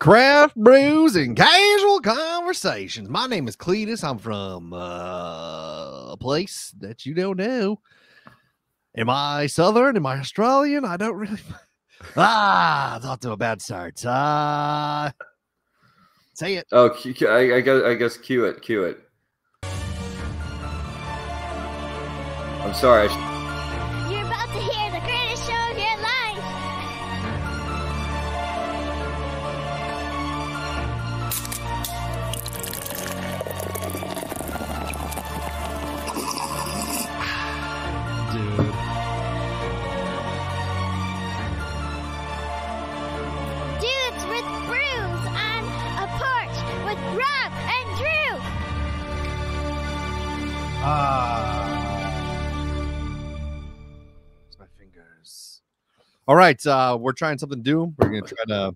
Craft brews and casual conversations. My name is Cletus. I'm from a place that you don't know. Am I Southern? Am I Australian? I don't really. Thought to a bad start. Say it. Oh, I guess cue it. I'm sorry. You're about to hear the greatest show of your life. Dude. Dudes with brews on a porch with Rob and Drew. It's my fingers. All right, we're trying something new. We're gonna try to.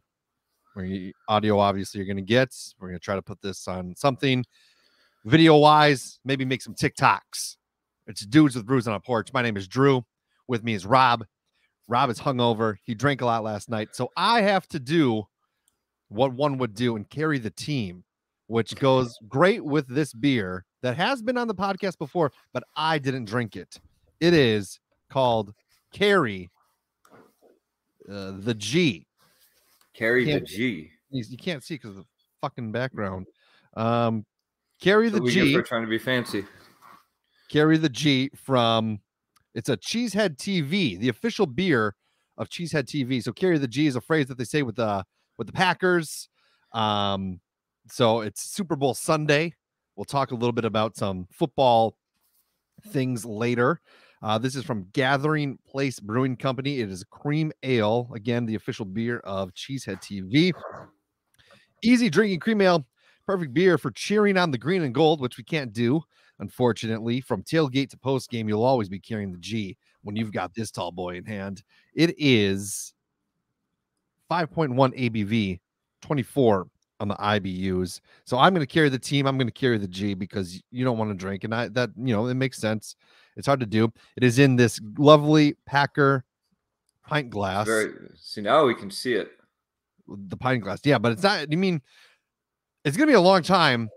Audio, obviously, you're gonna get. We're gonna try to put this on something video-wise. Maybe make some TikToks. It's dudes with brews on a porch. My name is Drew. With me is Rob. Rob is hungover. He drank a lot last night, so I have to do what one would do and carry the team, which goes great with this beer that has been on the podcast before, but I didn't drink it. It is called Carry the G. Carry the G. You can't see because of the fucking background. Carry the G. For trying to be fancy. Carry the G from, it's a Cheesehead TV, the official beer of Cheesehead TV. So carry the G is a phrase that they say with the Packers. So it's Super Bowl Sunday. We'll talk a little bit about some football things later. This is from Gathering Place Brewing Company. It is a cream ale. Again, the official beer of Cheesehead TV. Easy drinking cream ale. Perfect beer for cheering on the green and gold, which we can't do, unfortunately. From tailgate to post game, you'll always be carrying the G when you've got this tall boy in hand. It is 5.1 ABV, 24 on the IBUs. So I'm going to carry the team. I'm going to carry the G because you don't want to drink. And it makes sense. It's hard to do. It is in this lovely Packer pint glass. See, now we can see it. The pint glass. Yeah, but it's not, it's going to be a long time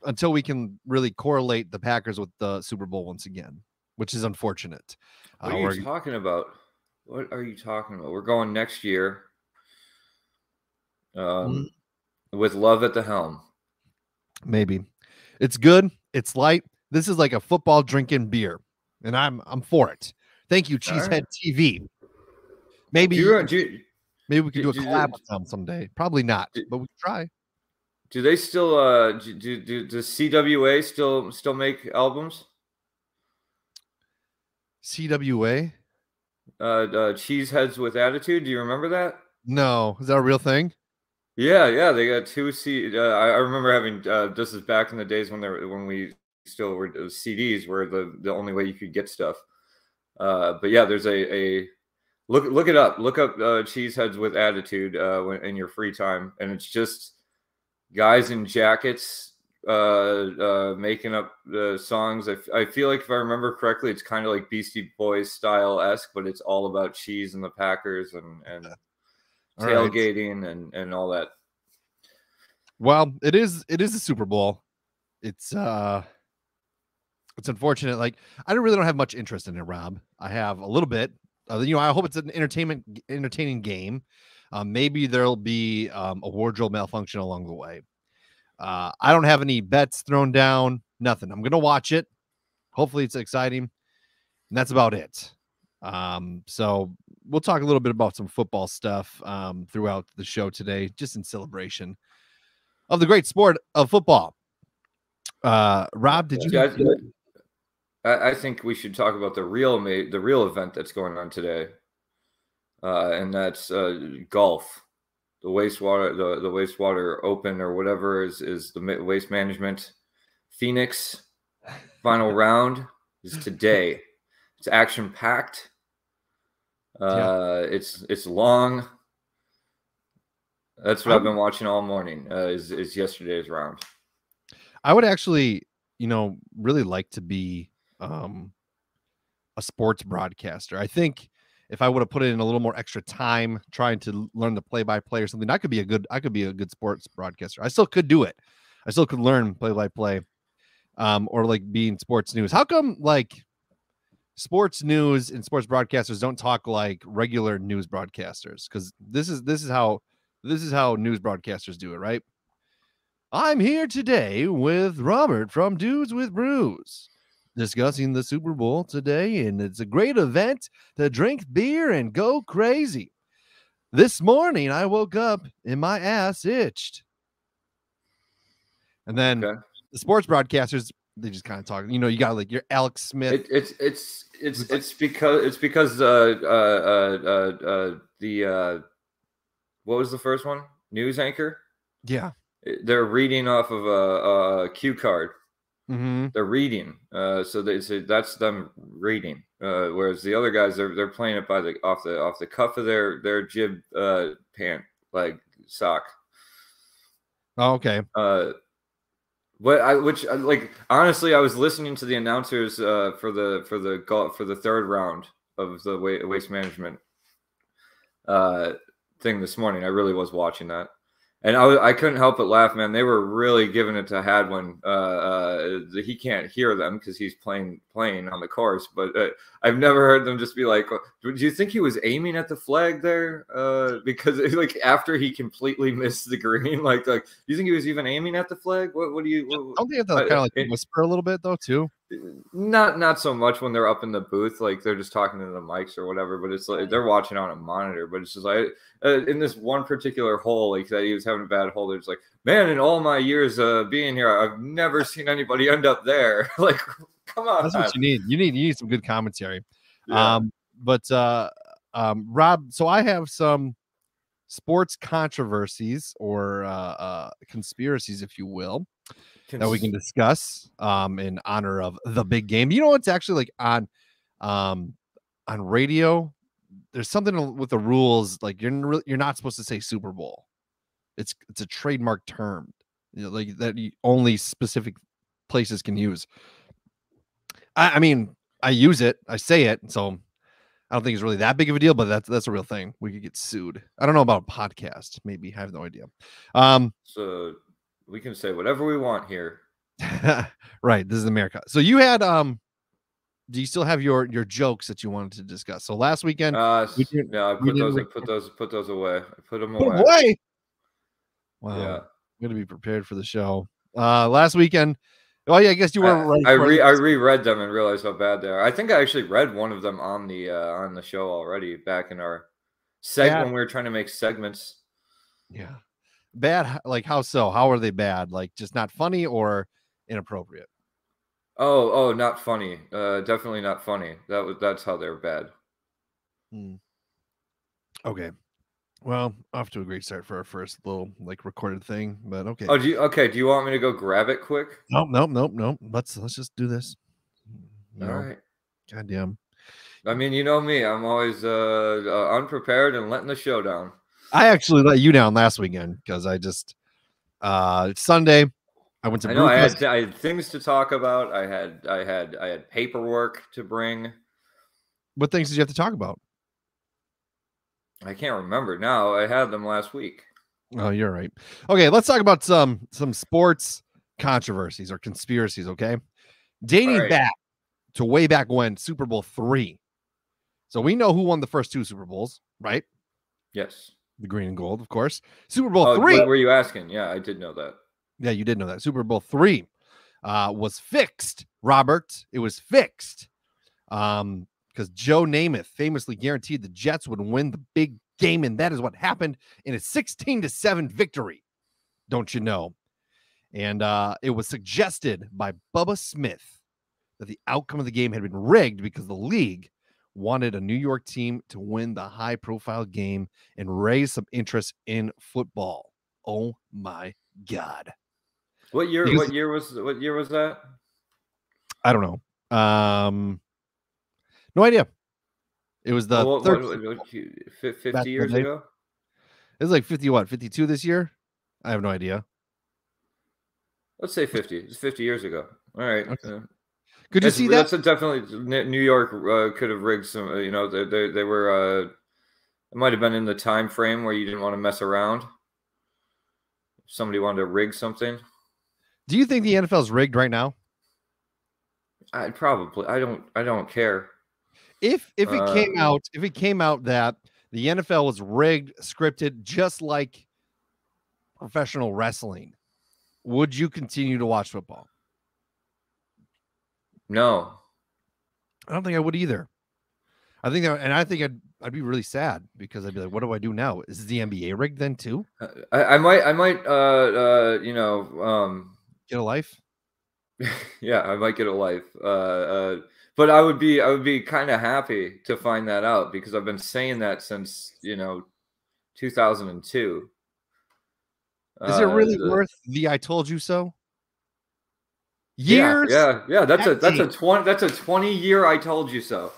until we can really correlate the Packers with the Super Bowl once again, which is unfortunate. What are you talking about? What are you talking about? We're going next year. With love at the helm. Maybe. It's good. It's light. This is like a football drinking beer, and I'm for it. Thank you, Cheesehead TV. Maybe we could do a collab with them someday. Probably not, but we can try. Do they still does CWA still make albums? CWA? Cheeseheads with Attitude. Do you remember that? No. Is that a real thing? Yeah. They got two I remember having this is back in the days when we still were CDs were the only way you could get stuff. But yeah, there's a look it up. Look up Cheeseheads with Attitude in your free time, and it's just guys in jackets making up the songs. I feel like if I remember correctly, it's kind of like Beastie Boys style-esque, but it's all about cheese and the Packers and tailgating and all that. Well, it is a Super Bowl. It's unfortunate. Like I really don't have much interest in it, Rob. I have a little bit. I hope it's an entertaining game. Maybe there'll be a wardrobe malfunction along the way. I don't have any bets thrown down. Nothing. I'm gonna watch it. Hopefully, it's exciting. And that's about it. So we'll talk a little bit about some football stuff throughout the show today, just in celebration of the great sport of football. Rob, did you? I think we should talk about the real event that's going on today, and that's golf. The wastewater open or whatever is the waste management. Phoenix final round is today. It's action packed. It's long. That's what I've been watching all morning. Is yesterday's round. I would actually, really like to be a sports broadcaster. I think if I would have put in a little more extra time trying to learn the play-by-play or something, I could be a good sports broadcaster. I still could do it. I still could learn play-by-play, or like being sports news. How come like sports news and sports broadcasters don't talk like regular news broadcasters? Because this is how news broadcasters do it, right? I'm here today with Robert from Dudes with Brews, discussing the Super Bowl today, and it's a great event to drink beer and go crazy. This morning, I woke up and my ass itched. And then the sports broadcasters, they just kind of talk. You know, you got like your Alex Smith. It's because what was the first one? News anchor. Yeah, they're reading off of a cue card. Mm-hmm. They're reading, so they say that's them reading. Whereas the other guys, they're playing it by off the cuff of their jib pant, like sock. Oh, okay. Honestly, I was listening to the announcers for the third round of the waste management thing this morning. I really was watching that. And I couldn't help but laugh, man. They were really giving it to Hadwin. He can't hear them because he's playing on the course. But I've never heard them just be like, "Do you think he was aiming at the flag there?" Because like after he completely missed the green, like do you think he was even aiming at the flag? What do you? Don't they have to kind of like whisper a little bit though too? Not so much when they're up in the booth, like they're just talking to the mics or whatever. But it's like they're watching on a monitor. But it's just like in this one particular hole, like that he was having a bad hole. They're just like, man, in all my years being here, I've never seen anybody end up there. Like, come on, that's what you need. You need some good commentary. Yeah. Rob, so I have some sports controversies or conspiracies, if you will, that we can discuss in honor of the big game. You know, it's actually like on radio. There's something with the rules, like you're not supposed to say Super Bowl. It's a trademark term, you know, like that only specific places can use. I mean, I use it, I say it, so I don't think it's really that big of a deal, but that's a real thing. We could get sued. I don't know about a podcast. Maybe I have no idea. So we can say whatever we want here. Right. This is America. So you had do you still have your jokes that you wanted to discuss? So last weekend, I put those away. I put them away. Wow. Yeah. I'm gonna be prepared for the show. Last weekend. Oh yeah, I guess you were right. I reread them and realized how bad they are. I think I actually read one of them on the show already back in our segment when we were trying to make segments. Yeah. Bad, like how so? How are they bad? Like just not funny or inappropriate? Oh, not funny. Definitely not funny. That's how they're bad. Okay. Well, off to a great start for our first little like recorded thing, but okay. Oh, do you want me to go grab it quick? Nope. Let's just do this. All right. Goddamn. I mean, you know me. I'm always unprepared and letting the show down. I actually let you down last weekend because I just Sunday I went to. I know I had things to talk about. I had paperwork to bring. What things did you have to talk about? I can't remember now. I had them last week. Oh, you're right. Okay, let's talk about some sports controversies or conspiracies. Okay, dating back to way back when, Super Bowl III. So we know who won the first two Super Bowls, right? Yes. The green and gold, of course. Super Bowl III. What were you asking? Yeah, I did know that. Yeah, you did know that. Super Bowl III was fixed, Robert. It was fixed. Because Joe Namath famously guaranteed the Jets would win the big game, and that is what happened in a 16-7 victory. Don't you know? And it was suggested by Bubba Smith that the outcome of the game had been rigged because the league wanted a New York team to win the high-profile game and raise some interest in football. Oh my God! What year was that? I don't know. No idea. It was the 50 years ago. It was like 52 this year. I have no idea. Let's say 50. It's 50 years ago. All right. Okay. Could you see that? That's definitely New York could have rigged some. You know, they were. It might have been in the time frame where you didn't want to mess around. If somebody wanted to rig something. Do you think the NFL is rigged right now? I don't care. If it came out that the NFL was rigged, scripted, just like professional wrestling, would you continue to watch football? No, I don't think I would either. I think I'd be really sad because I'd be like, what do I do now? Is the NBA rigged then too? I might you know Get a life. yeah, I might get a life. But I would be kind of happy to find that out because I've been saying that since 2002. Is it really worth the "I told you so"? Years, yeah. That's a 20-year "I told you so."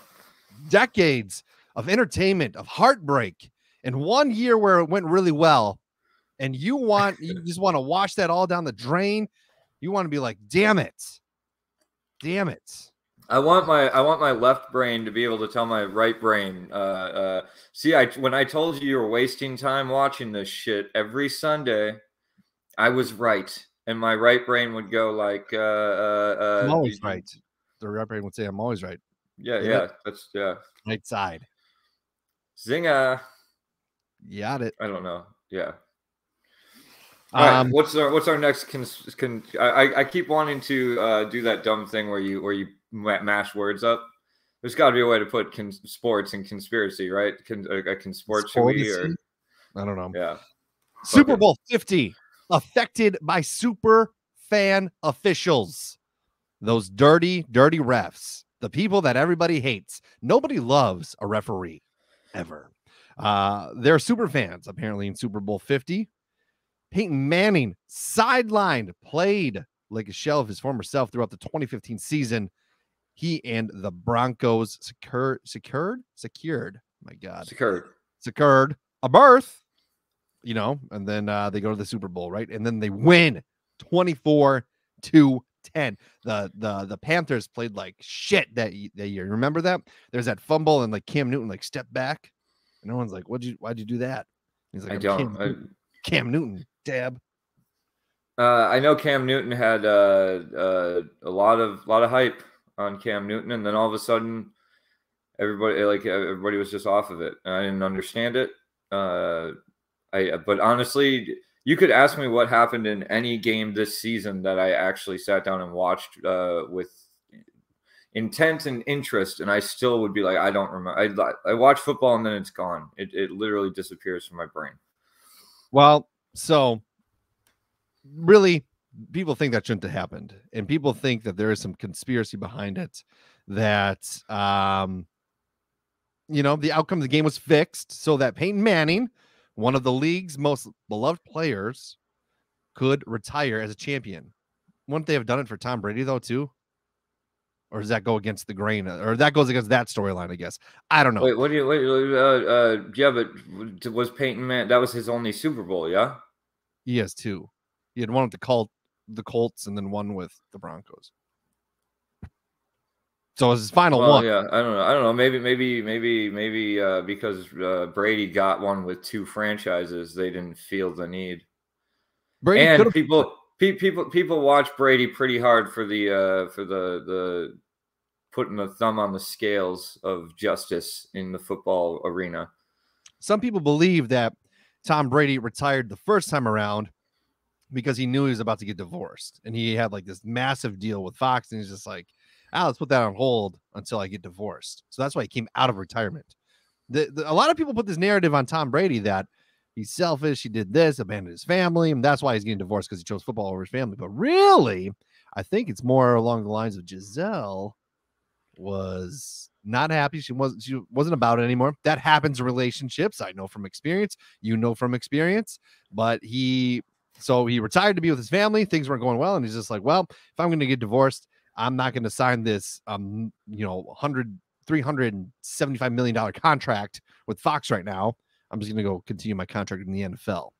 Decades of entertainment, of heartbreak, and 1 year where it went really well, and you just want to wash that all down the drain. You want to be like, damn it. I want my left brain to be able to tell my right brain, see, when I told you were wasting time watching this shit every Sunday, I was right. And my right brain would go like, I'm always right. The right brain would say, I'm always right. Yeah. Right side. Zinger. You got it. I don't know. Yeah. All right, what's our next? I keep wanting to do that dumb thing where you mash words up. There's got to be a way to put sports and conspiracy, right? Conspiracy or I don't know. Yeah. Super Bowl 50 affected by super fan officials. Those dirty refs. The people that everybody hates. Nobody loves a referee ever. They're super fans apparently in Super Bowl 50. Peyton Manning sidelined, played like a shell of his former self throughout the 2015 season. He and the Broncos secured a berth, and then they go to the Super Bowl, right? And then they win 24-10. The Panthers played like shit that year. Remember that? There's that fumble and like Cam Newton like stepped back. And no one's like, why'd you do that? He's like, Cam Newton. Dab. I know Cam Newton had a lot of hype on Cam Newton, and then all of a sudden, everybody was just off of it. And I didn't understand it. But honestly, you could ask me what happened in any game this season that I actually sat down and watched with intent and interest, and I still would be like, I don't remember. I watch football and then it's gone. It literally disappears from my brain. Well. So, really, people think that shouldn't have happened, and people think that there is some conspiracy behind it. That, the outcome of the game was fixed so that Peyton Manning, one of the league's most beloved players, could retire as a champion. Wouldn't they have done it for Tom Brady though too? Or does that go against the grain? Or that goes against that storyline, I guess. I don't know. Wait, yeah, but was Peyton Manning, that was his only Super Bowl, yeah? He has two. He had one with the Colts and then one with the Broncos. So it was his final one. Yeah, I don't know. Maybe because Brady got one with two franchises, they didn't feel the need. Brady and people watch Brady pretty hard for the putting the thumb on the scales of justice in the football arena. Some people believe that Tom Brady retired the first time around because he knew he was about to get divorced, and he had like this massive deal with Fox, and he's just like, let's put that on hold until I get divorced. So that's why he came out of retirement. A lot of people put this narrative on Tom Brady that he's selfish, he did this, abandoned his family, and that's why he's getting divorced because he chose football over his family. But really, I think it's more along the lines of Giselle was not happy. She wasn't about it anymore. That happens in relationships. I know from experience. You know from experience. But he retired to be with his family. Things weren't going well, and he's just like, well, if I'm going to get divorced, I'm not going to sign this $375 million contract with Fox right now. I'm just going to go continue my contract in the NFL.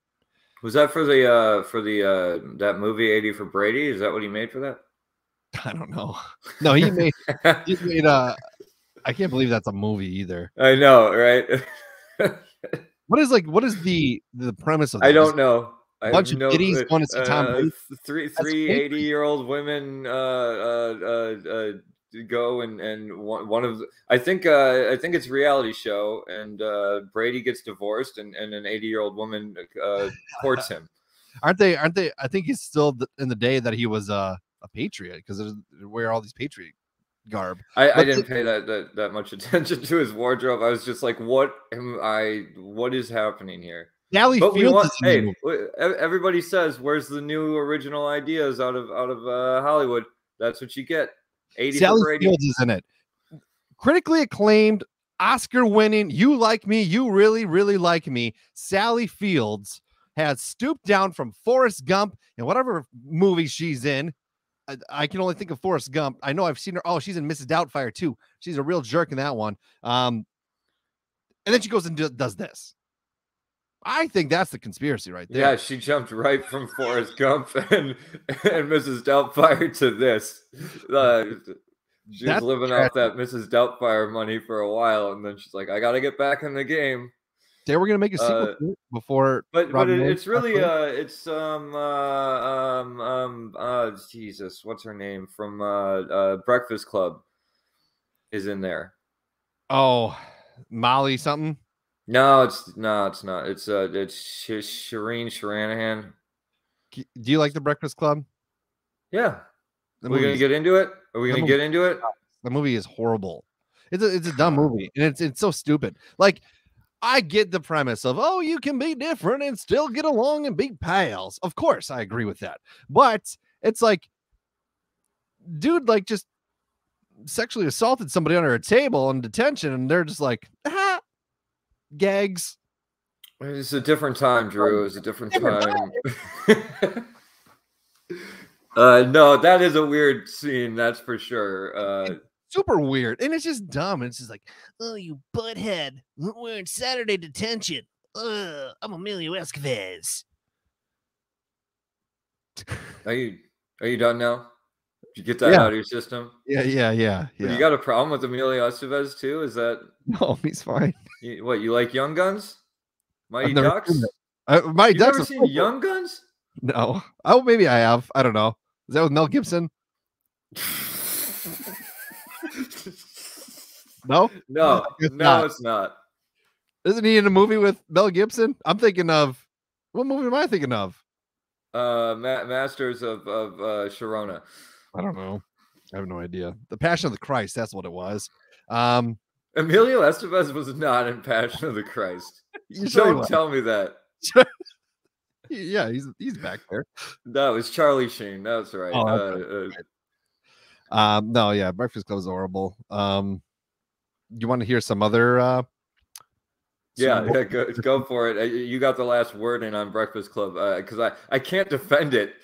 Was that for the that movie 80 for Brady? Is that what he made for that? I don't know. No, he made I can't believe that's a movie either. I know, right? What is the premise of that? I don't know. I A have bunch of no kiddies clue. going to see Tom Brady. Three That's a Patriot. 80-year-old women go and one of the, I think it's a reality show, and Brady gets divorced, and an 80-year-old woman courts him. Aren't they? I think he's still in the day that he was a Patriot, because they wear all these Patriot garb. I didn't pay that much attention to his wardrobe. I was just like, what is happening here? Sally But Fields is in the hey, movie. everybody says, where's the new original ideas out of Hollywood? That's what you get. 80 for Sally Brady. Fields is in it. Critically acclaimed, Oscar-winning, You Like Me, You Really, Really Like Me. Sally Fields has stooped down from Forrest Gump and whatever movie she's in. I can only think of Forrest Gump. I know I've seen her. Oh, she's in Mrs. Doubtfire too. She's a real jerk in that one. And then she goes and does this. I think that's the conspiracy right there. Yeah, she jumped right from Forrest Gump and Mrs. Doubtfire to this. She was living off that Mrs. Doubtfire money for a while, and then she's like, I got to get back in the game. They were going to make a sequel to it before, but it's really Jesus, what's her name from Breakfast Club is in there. Oh, Molly something. No, it's not. It's Shireen Shiranahan. Do you like the Breakfast Club? Yeah. Are we gonna get into it? Are we gonna get into it? The movie is horrible. It's a dumb movie, and it's so stupid. Like, I get the premise of, oh, you can be different and still get along and be pals. Of course, I agree with that. But it's like, dude, like, just sexually assaulted somebody under a table in detention, and they're just like, gags. It's a different time, Drew. It's a different time. No, that is a weird scene, that's for sure. Super weird, and it's just dumb. It's just like, oh, you butthead, we're in Saturday detention. I'm Emilio Estevez. Are you done now? Did you get that out of your system? Yeah. You got a problem with Emilio Estevez too? Is that no? He's fine. What, you like Young Guns? Mighty Ducks? Mighty Ducks. Never seen Young Guns? No. Oh, maybe I have. I don't know. Is that with Mel Gibson? No, it's not. Isn't he in a movie with Mel Gibson? I'm thinking of, what movie am I thinking of? Masters of Sharona. I don't know. I have no idea. The Passion of the Christ. That's what it was. Emilio Estevez was not in Passion of the Christ. Don't tell me that. Yeah, he's back there. That was Charlie Sheen. That's right. No, yeah, Breakfast Club is horrible. You want to hear some other? Go for it. You got the last word in on Breakfast Club, because I can't defend it.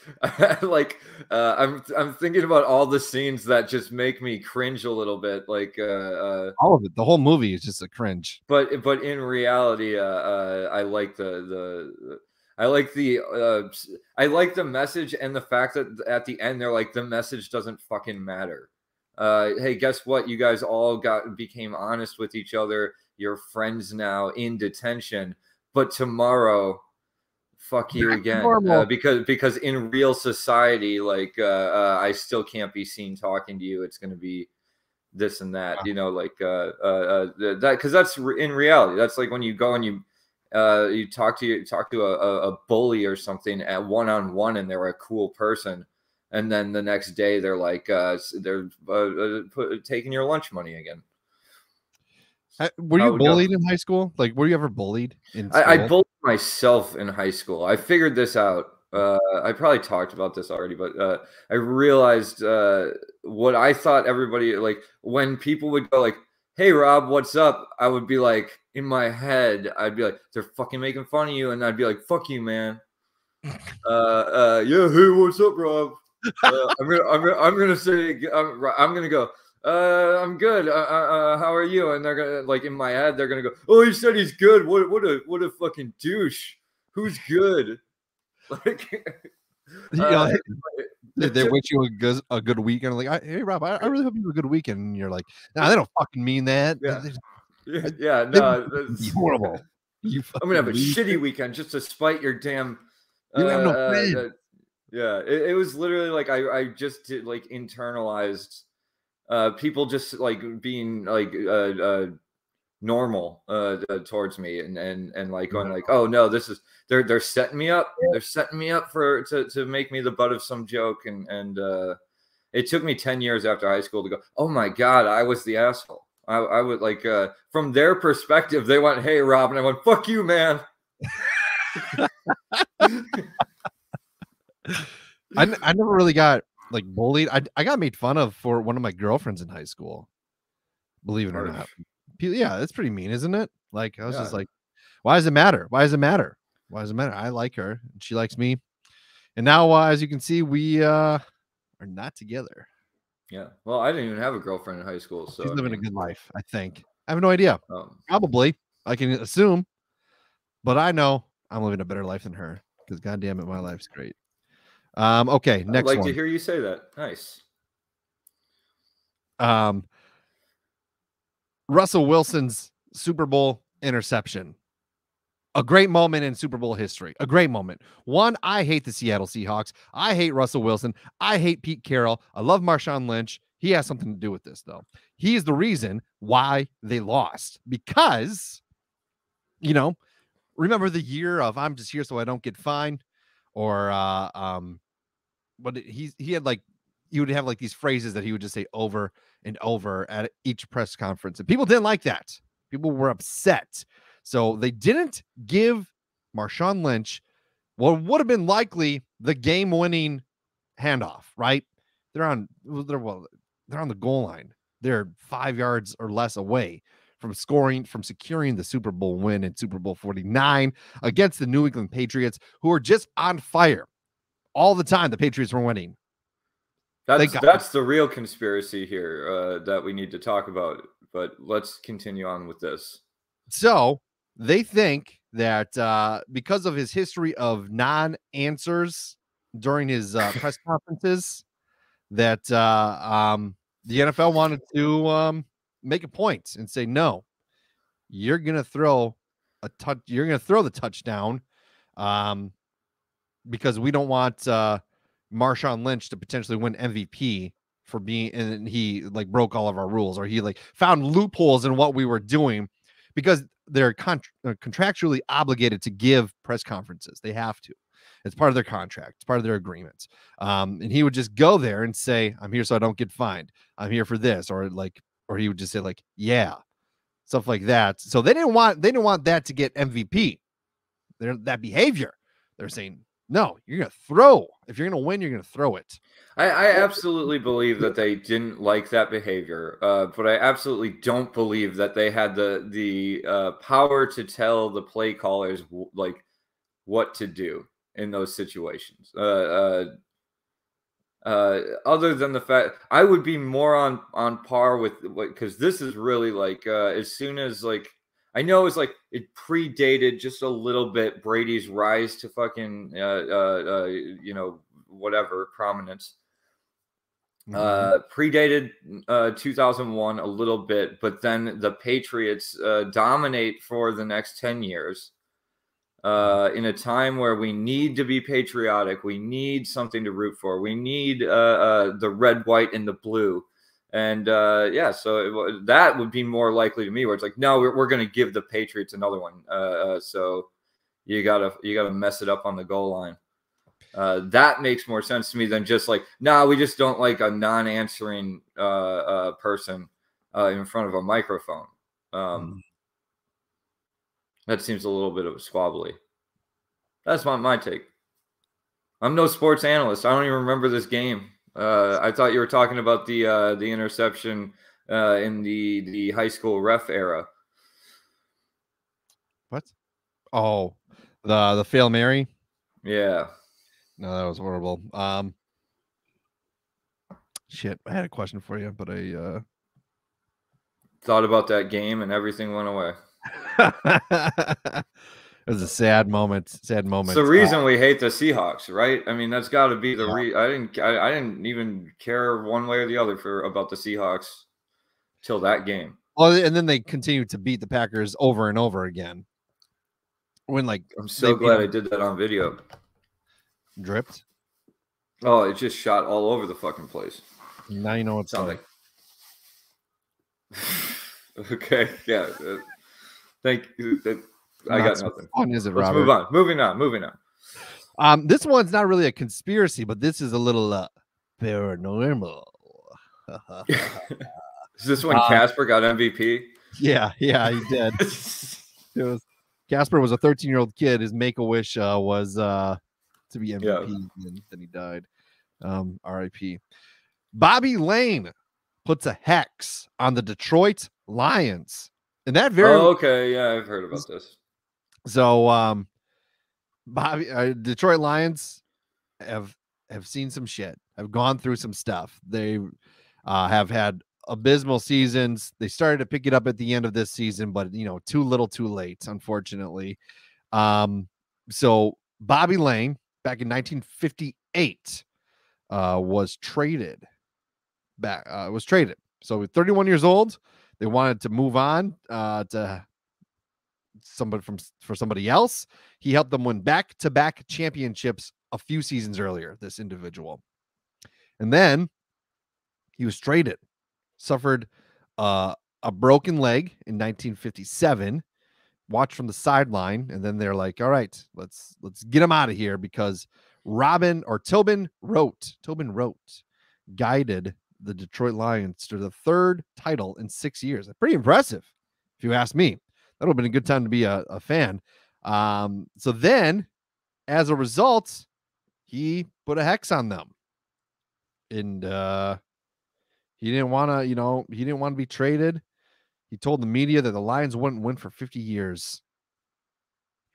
I'm thinking about all the scenes that just make me cringe a little bit. Like all of it. The whole movie is just a cringe. But in reality, I like the message, and the fact that at the end they're like, the message doesn't fucking matter. Hey, guess what? You guys all became honest with each other. You're friends now in detention, but tomorrow, fuck you again. Because in real society, like I still can't be seen talking to you. It's going to be this and that, that, because that's in reality. That's like when you go and you talk to a bully or something at one-on-one, and they're a cool person, and then the next day they're like they're taking your lunch money again. Were you bullied in high school? Like, were you ever bullied in school? I bullied myself in high school. I figured this out. I probably talked about this already, but I realized what I thought everybody, like, when people would go like, hey, Rob, what's up? I would be like, in my head, I'd be like, they're fucking making fun of you. And I'd be like, fuck you, man. Yeah, hey, what's up, Rob? I'm gonna say, I'm gonna go, I'm good. How are you? And they're gonna, like, in my head, they're gonna go, oh, he said he's good. What a fucking douche. Who's good? Like, They wish you a good weekend. Like, hey Rob, I really hope you have a good weekend. And you're like, nah, they don't fucking mean that. Yeah, They no, would be horrible. You I'm gonna have a fucking shitty weekend just to spite your damn. You have no friends. Yeah, it was literally like I just did like internalized people just like being like normal towards me and like going like, oh no, this is they're setting me up. They're setting me up for to make me the butt of some joke and it took me 10 years after high school to go, oh my God, I was the asshole. I would like from their perspective, they went, hey Rob, and I went, fuck you, man. I never really got like bullied. I got made fun of for one of my girlfriends in high school. Believe it or not. Yeah, that's pretty mean, isn't it? Like I was just like, why does it matter? Why does it matter? Why does it matter? I like her and she likes me. And now as you can see, we are not together. Yeah. Well, I didn't even have a girlfriend in high school, so she's living a good life, I think. I have no idea. Probably. I can assume. But I know I'm living a better life than her because goddamn it, my life's great. Okay, next I'd like one. to hear you say that. Nice. Russell Wilson's Super Bowl interception. A great moment in Super Bowl history. A great moment. One, I hate the Seattle Seahawks. I hate Russell Wilson. I hate Pete Carroll. I love Marshawn Lynch. He has something to do with this, though. He is the reason why they lost. Because, remember the year of I'm just here so I don't get fined? Or, but he had like, he would have like these phrases that he would just say over and over at each press conference. And people didn't like that. People were upset. So they didn't give Marshawn Lynch what would have been likely the game-winning handoff, right? They're on the goal line. They're 5 yards or less away from securing the Super Bowl win in Super Bowl 49 against the New England Patriots, who are just on fire all the time. The Patriots were winning. That's the real conspiracy here that we need to talk about. But let's continue on with this. So they think that because of his history of non-answers during his press conferences, that the NFL wanted to make a point and say, no, you're going to throw the touchdown because we don't want Marshawn Lynch to potentially win MVP for being, and he like broke all of our rules, or he like found loopholes in what we were doing, because they're contractually obligated to give press conferences. They have to. It's part of their contract. It's part of their agreements. And he would just go there and say, I'm here so I don't get fined. I'm here for this. Or he would just say like, yeah, stuff like that. So they didn't want that to get MVP. That behavior. They're saying, no, you're going to throw. If you're going to win, you're going to throw it. I absolutely believe that they didn't like that behavior, but I absolutely don't believe that they had the power to tell the play callers like what to do in those situations. Other than the fact, I would be more on par with because this is really like as soon as like I know it's like it predated just a little bit Brady's rise to fucking whatever prominence. Predated 2001 a little bit, but then the Patriots dominate for the next 10 years in a time where we need to be patriotic. We need something to root for. We need the red, white, and the blue. And so that would be more likely to me, where it's like, no, we're going to give the Patriots another one. So you gotta mess it up on the goal line. That makes more sense to me than just like, we just don't like a non-answering person in front of a microphone. That seems a little bit of a squabbly. That's my take. I'm no sports analyst. I don't even remember this game. I thought you were talking about the interception in the high school ref era. What? Oh, the Fail Mary? Yeah. No, that was horrible. Shit, I had a question for you, but I thought about that game and everything went away. It was a sad moment. Sad moment. It's the reason we hate the Seahawks, right? I mean, that's got to be the I didn't even care one way or the other about the Seahawks till that game. Well, and then they continued to beat the Packers over and over again. When I'm so glad I did that on video. Dripped. Oh, it just shot all over the fucking place. Now you know what's something. Okay, yeah. Thank you. I got nothing. Fun, is it, Let's Robert? move on. Moving on. This one's not really a conspiracy, but this is a little paranormal. Is this when Casper got MVP? Yeah, he did. It was Casper was a 13-year-old kid. His Make-A-Wish was to be MVP, and then he died. R.I.P. Bobby Lane puts a hex on the Detroit Lions, and that okay, yeah, I've heard about this. So, Detroit Lions have seen some shit. Have gone through some stuff. They have had abysmal seasons. They started to pick it up at the end of this season, but too little, too late, unfortunately. So Bobby Lane, back in 1958, was traded. So 31 years old, they wanted to move on to somebody else. He helped them win back-to-back championships a few seasons earlier, this individual. And then he was traded, suffered a broken leg in 1957, watched from the sideline, and then they're like, all right, let's get him out of here, because Tobin Rote guided the Detroit Lions to the third title in 6 years. Pretty impressive, if you ask me. That would have been a good time to be a fan. So then, as a result, he put a hex on them. And he didn't want to be traded. He told the media that the Lions wouldn't win for 50 years.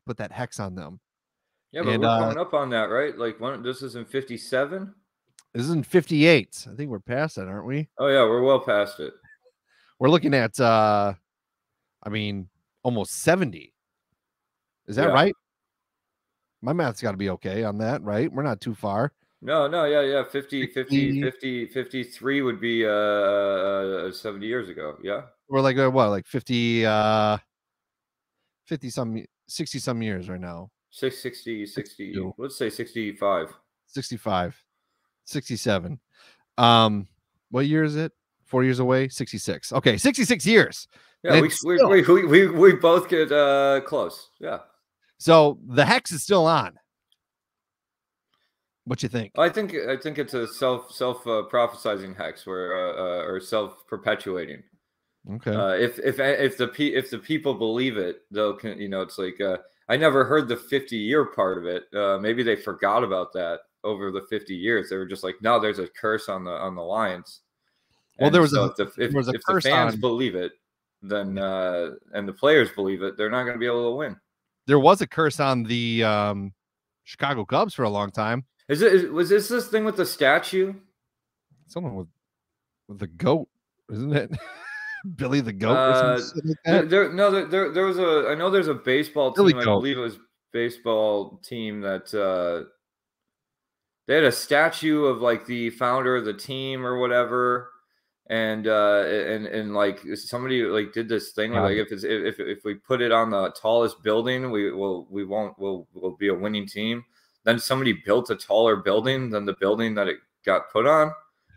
Put that hex on them. Yeah, but we're coming up on that, right? Like, this is in 57? This is in 58. I think we're past that, aren't we? Oh, yeah, we're well past it. We're looking at, almost 70. Is that right? My math's got to be okay on that, right? We're not too far. No, yeah. 53 would be 70 years ago. Yeah. We're like 50 some 60 some years right now. 60, let's say 65. 67. What year is it? 4 years away? 66. Okay, 66 years. Yeah, we both get close. Yeah. So the hex is still on. What you think? I think it's a self prophesizing hex, where or self perpetuating. Okay. If the people believe it, they'll it's like I never heard the 50-year part of it. Maybe they forgot about that over the 50 years. They were just like, no, there's a curse on the Lions. Well, and there was if the fans believe it, then and the players believe it, they're not going to be able to win. There was a curse on the Chicago Cubs for a long time. Was this thing with the statue? Someone with the goat, isn't it? Billy the goat. Or something like that? There was I know there's a baseball team. I believe it was baseball team that they had a statue of like the founder of the team or whatever. And like somebody like did this thing where, like if we put it on the tallest building, we'll be a winning team. Then somebody built a taller building than the building that it got put on,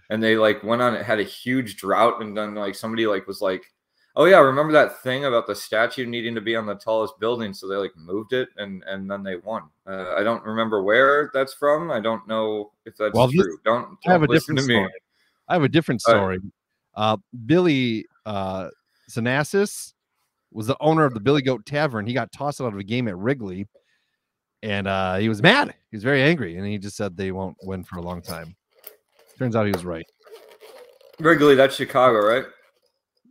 and they like went on. It had a huge drought, and then like somebody like was like, "Oh yeah, remember that thing about the statue needing to be on the tallest building?" So they like moved it, and then they won. I don't remember where that's from. I don't know if that's true. Don't listen to me. I have a different story. Billy Zanassis was the owner of the Billy Goat Tavern. He got tossed out of a game at Wrigley, and he was mad. He was very angry, and he just said they won't win for a long time. Turns out he was right. Wrigley, that's Chicago, right?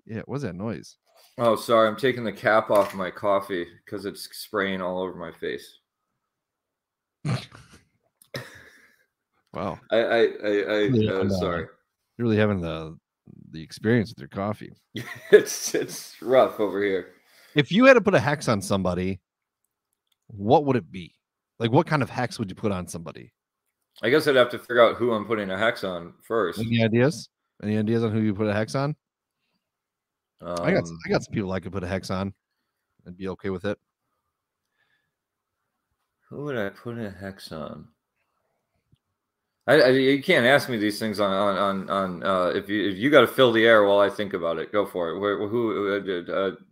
Yeah, what was that noise? Oh, sorry. I'm taking the cap off my coffee because it's spraying all over my face. Wow. Sorry. You're really having the experience with your coffee. It's rough over here. If you had to put a hex on somebody, what would it be? Like, what kind of hex would you put on somebody? I guess I'd have to figure out who I'm putting a hex on first. Any ideas? Any ideas on who you put a hex on? I got some people I could put a hex on. I'd be okay with it. Who would I put a hex on? You can't ask me these things on if you got to fill the air while I think about it. Go for it.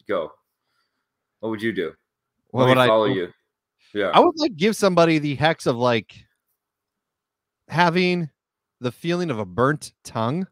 Go. What would you do? What Let would me follow I do? you. Yeah, I would like give somebody the hex of like having the feeling of a burnt tongue,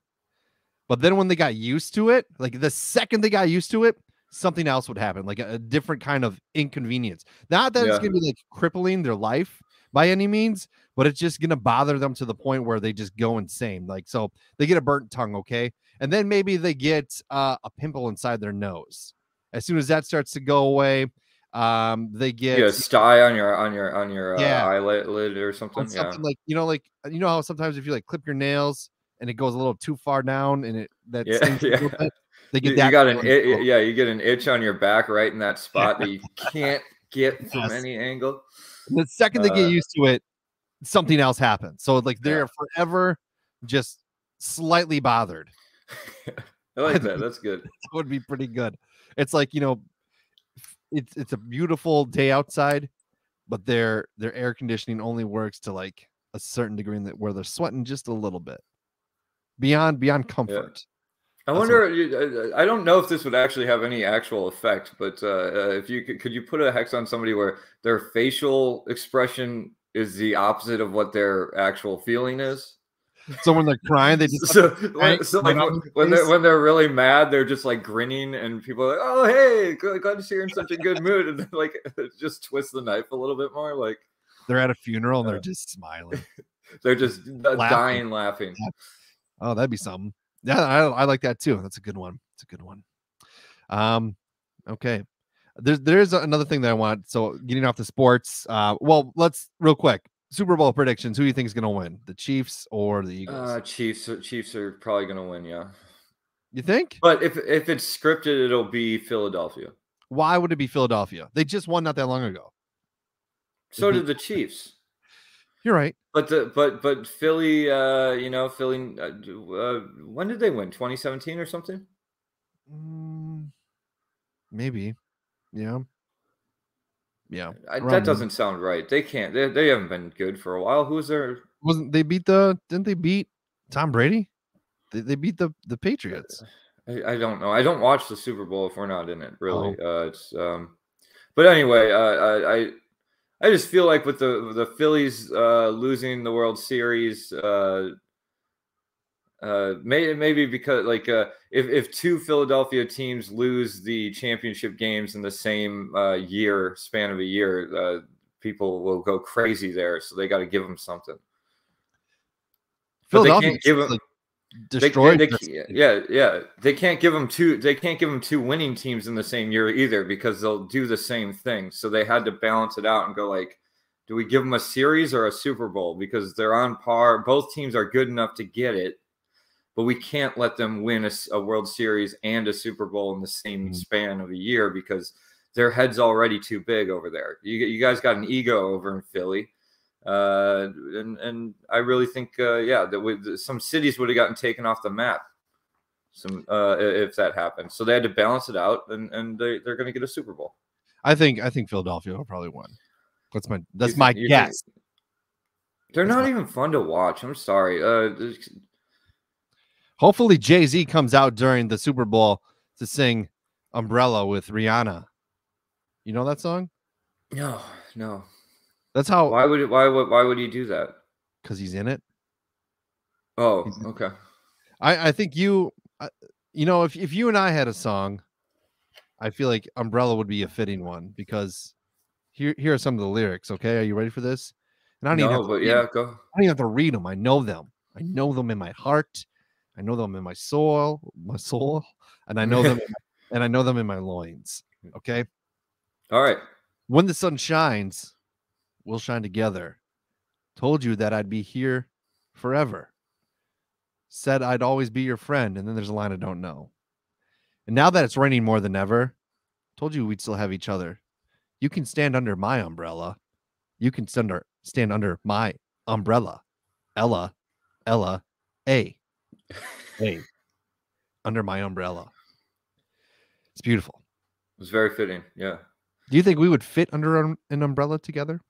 but then when they got used to it, like the second they got used to it, something else would happen, like a different kind of inconvenience. Not that it's gonna be like crippling their life by any means, but it's just gonna bother them to the point where they just go insane. Like, so they get a burnt tongue, okay, and then maybe they get a pimple inside their nose. As soon as that starts to go away, they get a sty on your eyelid or something. Something like like how sometimes if you like clip your nails and it goes a little too far down and stings a little bit, they get that. You get an itch on your back right in that spot that you can't get from any angle. And the second they get used to it, something else happens. So like they're forever just slightly bothered. I like that. That's good. That would be pretty good. It's like, it's a beautiful day outside, but their air conditioning only works to like a certain degree where they're sweating just a little bit beyond comfort. I wonder. I don't know if this would actually have any actual effect, but if you could you put a hex on somebody where their facial expression is the opposite of what their actual feeling is? So when they're crying, they just when they're really mad, they're just like grinning, and people are like, "Oh, hey, glad to see you're in such a good mood," and then like just twist the knife a little bit more, like they're at a funeral and they're just smiling. They're just dying laughing. Oh, that'd be something. Yeah, I like that too. That's a good one. It's a good one. Okay. There's another thing that I want. So getting off the sports. Well, let's real quick. Super Bowl predictions. Who do you think is going to win? The Chiefs or the Eagles? Chiefs are probably going to win. Yeah. You think? But if it's scripted, it'll be Philadelphia. Why would it be Philadelphia? They just won not that long ago. So did the Chiefs. You're right. But Philly, Philly. When did they win? 2017 or something? Maybe. Yeah. Yeah. That doesn't sound right. They can't. They haven't been good for a while. Who was there? Didn't they beat Tom Brady? They beat the Patriots. I don't know. I don't watch the Super Bowl if we're not in it. Really. But anyway, I just feel like with the Phillies losing the World Series, maybe because like if two Philadelphia teams lose the championship games in the same span of a year, people will go crazy there. So they got to give them something. Philadelphia can't give them. Destroyed. They can't give them two. They can't give them two winning teams in the same year either because they'll do the same thing. So they had to balance it out and go like, do we give them a series or a Super Bowl because they're on par? Both teams are good enough to get it, but we can't let them win a World Series and a Super Bowl in the same span of a year because their head's already too big over there. You guys got an ego over in Philly. And I really think, that some cities would have gotten taken off the map. If that happened, so they had to balance it out, and they're going to get a Super Bowl. I think Philadelphia will probably win. That's my guess. They're not even fun to watch. I'm sorry. Hopefully Jay-Z comes out during the Super Bowl to sing "Umbrella" with Rihanna. You know that song? No. That's how. Why would he do that? Because he's in it. Oh, okay. I think if you and I had a song, I feel like "Umbrella" would be a fitting one because here are some of the lyrics. Okay, are you ready for this? And I don't go. I don't even have to read them. I know them. I know them in my heart. I know them in my soul, and I know them. And I know them in my loins. Okay. All right. When the sun shines, we'll shine together. Told you that I'd be here forever. Said I'd always be your friend. And then there's a line I don't know. And now that it's raining more than ever, told you we'd still have each other. You can stand under my umbrella. You can stand under my umbrella. Ella, A. Under my umbrella. It's beautiful. It was very fitting. Yeah. Do you think we would fit under an umbrella together?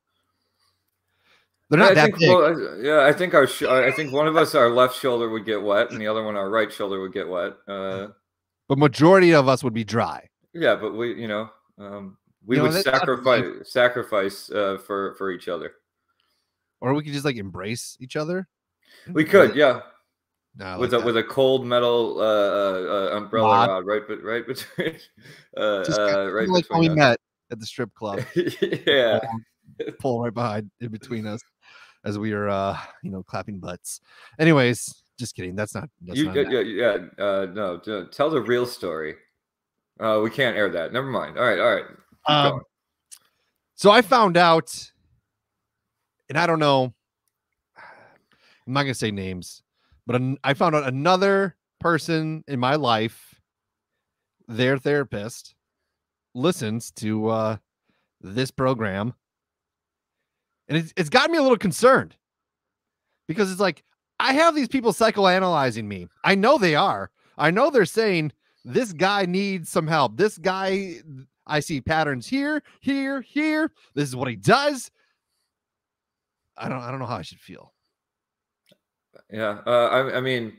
They're Yeah, not I that think, big. well, yeah, I think I think one of us, our left shoulder would get wet, and the other one, our right shoulder would get wet. But majority of us would be dry. Yeah, but we, we would sacrifice for each other. Or we could just like embrace each other. We could, yeah. No, with a cold metal umbrella rod right between right like when we us. met at the strip club. Yeah. Pull right behind in between us as we are clapping butts. Anyways, just kidding. That's not no, tell the real story. We can't air that. Never mind. All right. Keep going. So I found out, and I don't know, I'm not gonna say names, but I found out another person in my life, their therapist, listens to this program. And it's got me a little concerned because it's like, I have these people psychoanalyzing me. I know they are. I know they're saying this guy needs some help. This guy, I see patterns here. This is what he does. I don't know how I should feel. Yeah. I mean,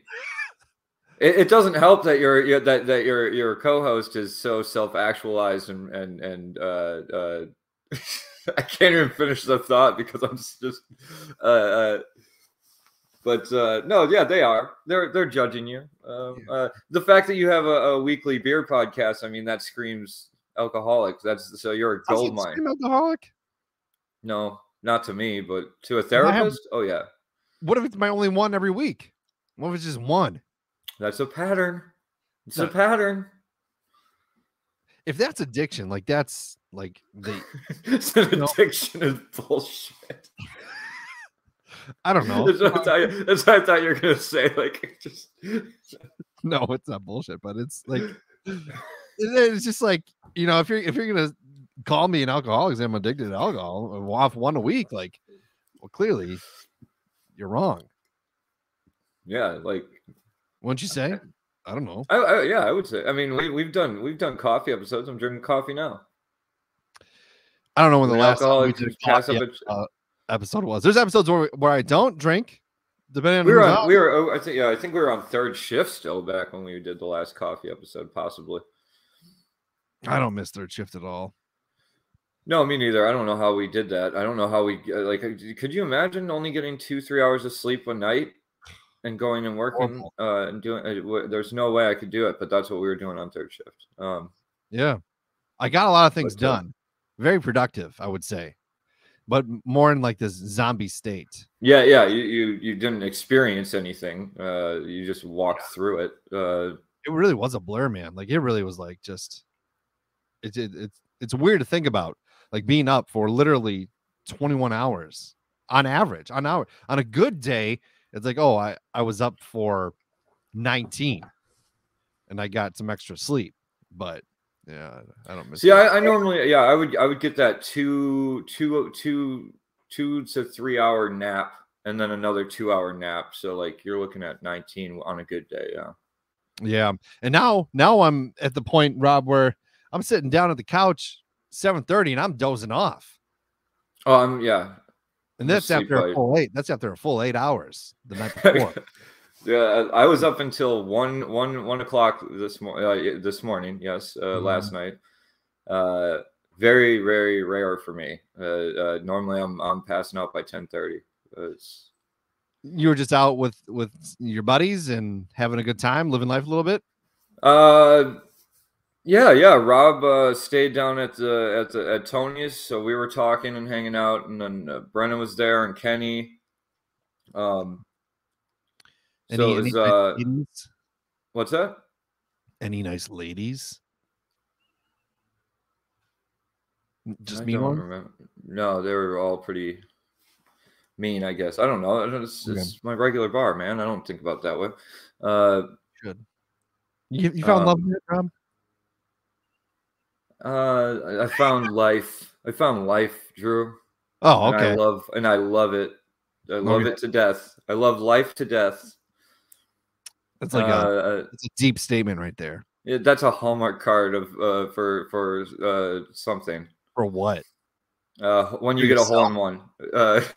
it doesn't help that your co-host is so self-actualized and I can't even finish the thought because I'm just no, yeah, they are. They're judging you. The fact that you have a weekly beer podcast, I mean, that screams alcoholic. So you're a gold mine. Alcoholic? No, not to me, but to a therapist. Oh yeah. What if it's my only one every week? What if it's just one? That's a pattern. It's a pattern. If that's addiction, like that's like it's an addiction is bullshit. I don't know. That's what I thought you were gonna say. Like, just no, it's not bullshit, but it's like it's just like, if you're gonna call me an alcoholic and I'm addicted to alcohol, off one a week, like, well, clearly you're wrong. Yeah, like, wouldn't you say? I don't know. I would say. I mean, we've done coffee episodes. I'm drinking coffee now. I don't know when the last time we did a coffee episode was. There's episodes where I don't drink. Depending on I think we were on third shift still back when we did the last coffee episode, possibly. I don't miss third shift at all. No, me neither. I don't know how we did that. I don't know how we could you imagine only getting 2-3 hours of sleep a night and going and working and doing there's no way I could do it, but that's what we were doing on third shift. Yeah. I got a lot of things done. Very productive, I would say. But more in like this zombie state. Yeah. You didn't experience anything. You just walked through it. It really was a blur, man. Like, it really was like just it's weird to think about, like, being up for literally 21 hours on average. On a good day, it's like, oh, I was up for 19 and I got some extra sleep. But yeah, I don't miss. See, I normally, I would get that 2 to 3 hour nap and then another 2 hour nap. So like you're looking at 19 on a good day. Yeah. Yeah. And now I'm at the point, Rob, where I'm sitting down at the couch 7:30 and I'm dozing off. Oh, yeah. And that's after a full 8. That's after a full 8 hours the night before. Yeah, I was up until 1 o'clock this morning. Yes, last night. Very, very rare for me. Normally, I'm passing out by 10:30. You were just out with your buddies and having a good time, living life a little bit. Yeah. Rob stayed down at Tony's, so we were talking and hanging out, and then Brennan was there and Kenny. Any what's that? Any nice ladies? Just mean ones? Remember. No, they were all pretty mean, I guess. I don't know. It's my regular bar, man. I don't think about it that way. Good. You found love in it, Rob? I found life I found life, Drew. Oh, And okay. I love it. I love it to death. I love life to death. That's like it's a deep statement right there. Yeah, that's a Hallmark card of for something. For what? When you get a hole in one,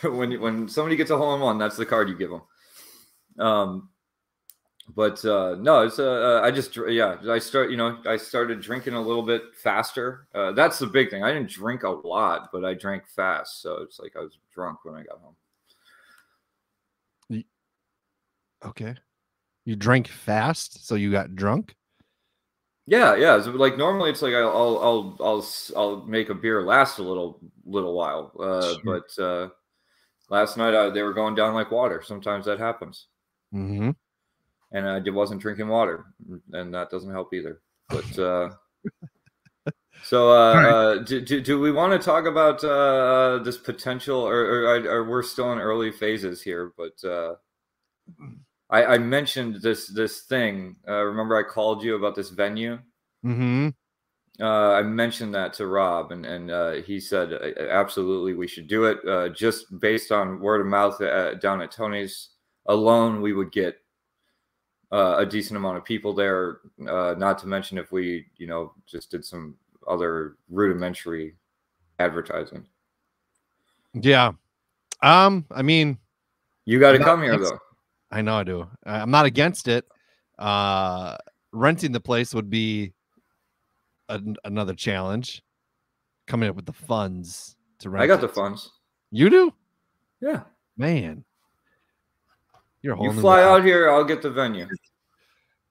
when somebody gets a hole in one, that's the card you give them. But no, it's I started drinking a little bit faster. That's the big thing. I didn't drink a lot, but I drank fast, so it's like I was drunk when I got home. Okay, you drank fast, so you got drunk. Yeah. So, like normally, it's like I'll make a beer last a little while. Sure. But last night they were going down like water. Sometimes that happens. Mm-hmm. And I wasn't drinking water, and that doesn't help either. But do we want to talk about this potential, or we're still in early phases here? But I mentioned this thing. Remember, I called you about this venue. Mm-hmm. I mentioned that to Rob, and he said absolutely we should do it. Just based on word of mouth down at Tony's alone, we would get a decent amount of people there. Not to mention if we, just did some other rudimentary advertising. Yeah. I mean, you got to come here though. I know I do. I'm not against it. Renting the place would be another challenge. Coming up with the funds to rent. I got the funds. You do? Yeah. Man. You fly out here, I'll get the venue.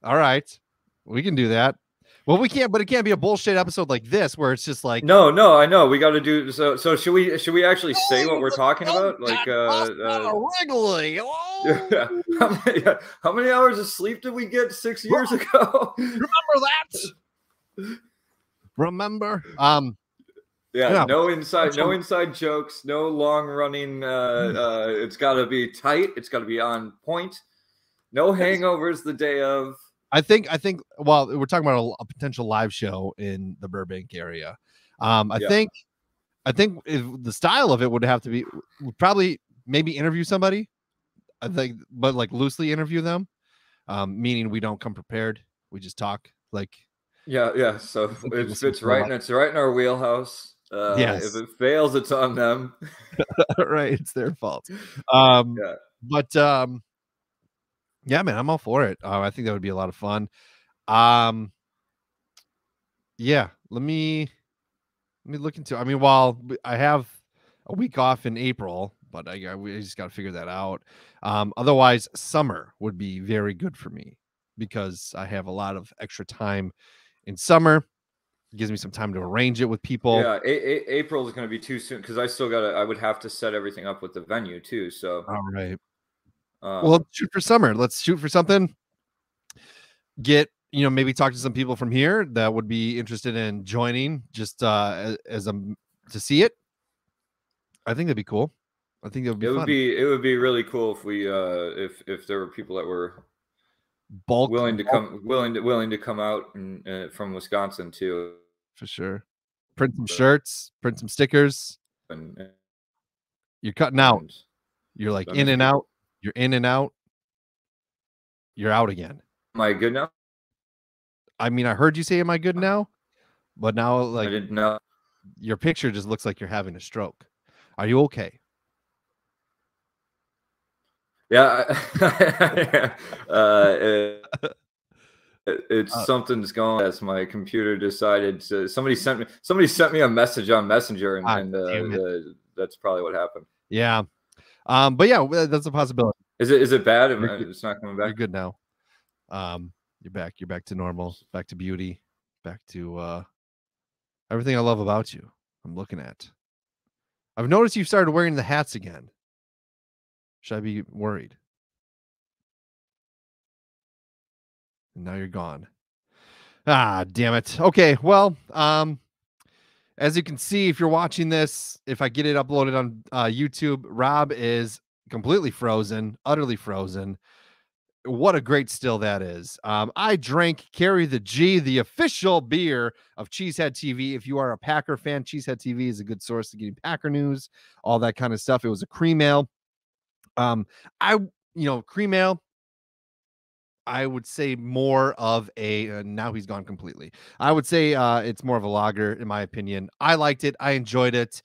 All right. We can do that. Well, we can't, but it can't be a bullshit episode like this where it's just like No, I know. We got to do so should we actually say what we're talking about? Like Wrigley. How many hours of sleep did we get 6 years ago? Remember that? Remember? Yeah, no inside jokes, no long running. It's got to be tight. It's got to be on point. No hangovers the day of. I think. Well, we're talking about a potential live show in the Burbank area. I think if the style of it would have to be probably maybe interview somebody. I think, but like loosely interview them, meaning we don't come prepared. We just talk like. Yeah. So it fits right, and it's right in our wheelhouse. Yes. If it fails, it's on them. Right, it's their fault. But yeah, man, I'm all for it. I think that would be a lot of fun. Yeah, let me look into. I mean, while I have a week off in April, but we just got to figure that out. Otherwise, summer would be very good for me because I have a lot of extra time in summer. It gives me some time to arrange it with people. Yeah, April is going to be too soon because I would have to set everything up with the venue too. So all right. Well, let's shoot for summer. Let's shoot for something. Get, maybe talk to some people from here that would be interested in joining just to see it. I think that'd be cool. I think it would be It would be really cool if we if there were people that were willing to come out and from Wisconsin too. For sure. Print some shirts, print some stickers. You're cutting out. You're like in and out. You're in and out. You're out again. Am I good now? I mean, I heard you say, "Am I good now?" But now, like, I didn't know. Your picture just looks like you're having a stroke. Are you okay? Yeah. It's something's going. As my computer decided to. Somebody sent me a message on Messenger, and that's probably what happened. Yeah. But yeah, that's a possibility. Is it bad? It's not coming back. You're good now. You're back. You're back to normal. Back to beauty. Back to everything I love about you. I'm looking at. I've noticed you've started wearing the hats again. Should I be worried? And now you're gone. Ah, damn it. Okay, well, as you can see, if you're watching this, if I get it uploaded on YouTube, Rob is completely frozen, utterly frozen. What a great still that is. I drank Carry the G, the official beer of Cheesehead TV. If you are a Packer fan, Cheesehead TV is a good source to getting Packer news, all that kind of stuff. It was a cream ale. Cream ale, I would say more of a now he's gone completely. I would say it's more of a lager, in my opinion. I liked it. I enjoyed it.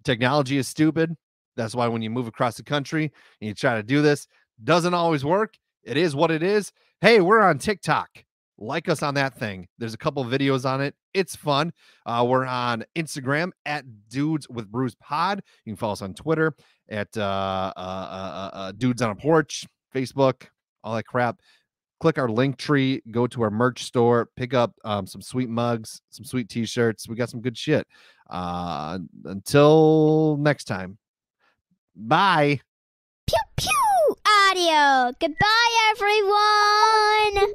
Technology is stupid. That's why when you move across the country and you try to do this, doesn't always work. It is what it is. Hey, we're on TikTok. Like us on that thing. There's a couple videos on it. It's fun. We're on Instagram at Dudes with Brews Pod. You can follow us on Twitter at Dudes on a Porch, Facebook, all that crap. Click our link tree, go to our merch store, pick up some sweet mugs, some sweet t-shirts. We got some good shit. Until next time. Bye. Pew pew audio. Goodbye, everyone.